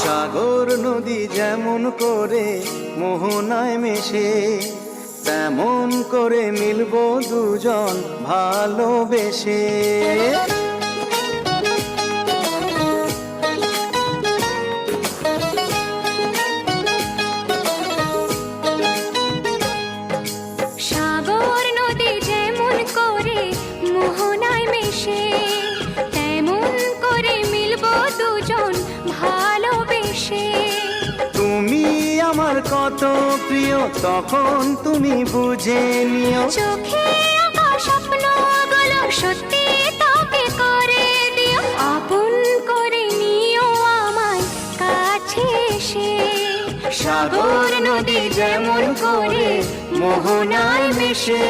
সাগর নদী যেমন করে মোহনায় মেশে, তেমন করে মিলবো দুজন ভালোবেসে। সাগর নদী যেমন করে মোহনায় মেশে, তেমন করে মিলবো দুজন ভালোবেসে। তুমি আমার কত প্রিয় তখন তুমি বুঝে নিও, চোখে আঁকা স্বপ্নগুলো সত্যি তোকে করে দিও, আপন করে নিও আমায় কাছে এসে। সাগর নদী যেমন করে মোহনায় মেশে।